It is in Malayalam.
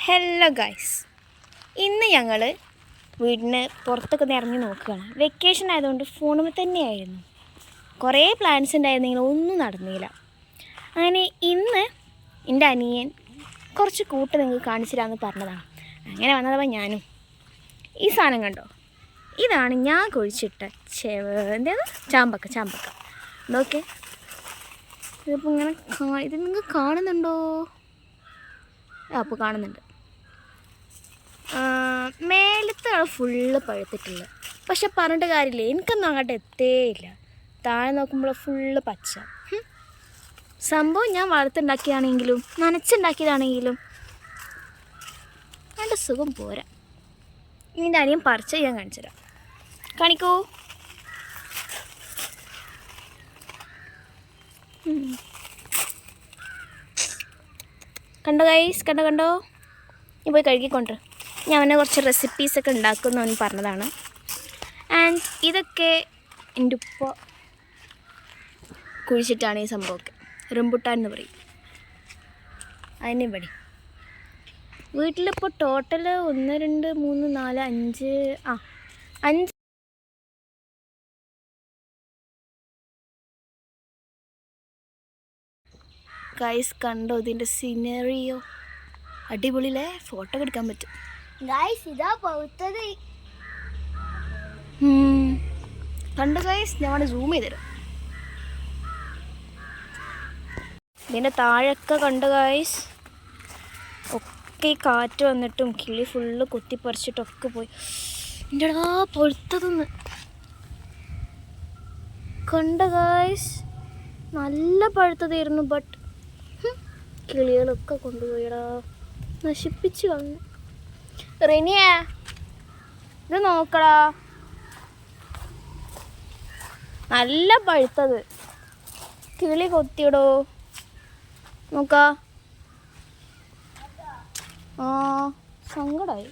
ഹലോ ഗൈസ്, ഇന്ന് ഞങ്ങൾ വീടിന് പുറത്തൊക്കെ ഇറങ്ങി നോക്കുകയാണ്. വെക്കേഷൻ ആയതുകൊണ്ട് ഫോണിൽ തന്നെയായിരുന്നു. കുറേ പ്ലാൻസ് ഉണ്ടായിരുന്നെങ്കിലും ഒന്നും നടന്നില്ല. അങ്ങനെ ഇന്ന് എൻ്റെ അനിയൻ കുറച്ച് കൂട്ട് നിങ്ങൾക്ക് കാണിച്ചു തരാമെന്ന് പറഞ്ഞതാണ്. അങ്ങനെ വന്നതപ്പോൾ ഞാനും ഈ സാധനം കണ്ടോ, ഇതാണ് ഞാൻ കുഴിച്ചിട്ട ചാമ്പക്ക. നോക്കേ, ഇതിപ്പോൾ ഇങ്ങനെ ഇത് നിങ്ങൾക്ക് കാണുന്നുണ്ടോ? അപ്പോൾ കാണുന്നുണ്ട്. മേലത്തെ ഫുള്ള് പഴുത്തിട്ടില്ല. പക്ഷെ പറഞ്ഞിട്ട് കാര്യമില്ല, എനിക്കൊന്നും അങ്ങോട്ട് എത്തേയില്ല. താഴെ നോക്കുമ്പോൾ ഫുള്ള് പച്ച. സംഭവം ഞാൻ വളർത്തുണ്ടാക്കിയതാണെങ്കിലും നനച്ചുണ്ടാക്കിയതാണെങ്കിലും നല്ല സുഖം പോരാ. ഇതിൻ്റെ അനിയൻ പറിച്ച് ഞാൻ കാണിച്ചു തരാം. കാണിക്കൂ. കണ്ടോ ഗൈസ്, കണ്ടോ നീ പോയി കഴുകിക്കൊണ്ടു. ഞാൻ അവനെ കുറച്ച് റെസിപ്പീസൊക്കെ ഉണ്ടാക്കുമെന്ന് അവൻ പറഞ്ഞതാണ്. ആൻഡ് ഇതൊക്കെ എൻ്റെ ഉപ്പ കുഴിച്ചിട്ടാണ് ഈ സംഭവമൊക്കെ. റംബുട്ടാൻ എന്ന് പറയും അതിനെ. ഇവിടെ വീട്ടിലിപ്പോൾ ടോട്ടൽ 1 2 3 4 5 ഗൈസ് കണ്ടോ ഇതിൻ്റെ സിനറിയോ? അടിപൊളിയിലെ ഫോട്ടോ എടുക്കാൻ പറ്റും. ഗൈസ് ഇതാ പൗത്തത്. കണ്ടു ഗൈസ്, ഞാൻ അവിടെ സൂം ചെയ്ത് തരാം. ഇതിൻ്റെ താഴൊക്കെ കണ്ടു ഗൈസ്, ഒക്കെ ഈ കാറ്റ് വന്നിട്ടും കിളി ഫുള്ള് കൊത്തിപ്പറിച്ചിട്ടൊക്കെ പോയി. എൻ്റെ ഇടാ പഴുത്തതെന്ന് കണ്ട ഗൈസ്, നല്ല പഴുത്തതായിരുന്നു. ബട്ട് കിളികളൊക്കെ കൊണ്ടുപോയിടാ, നശിപ്പിച്ച് കളഞ്ഞു. റിനിയ ഇത് നോക്കടാ, നല്ല പഴുത്തത്. കിളി കൊത്തിയിടോ, നോക്ക. സങ്കടമായി.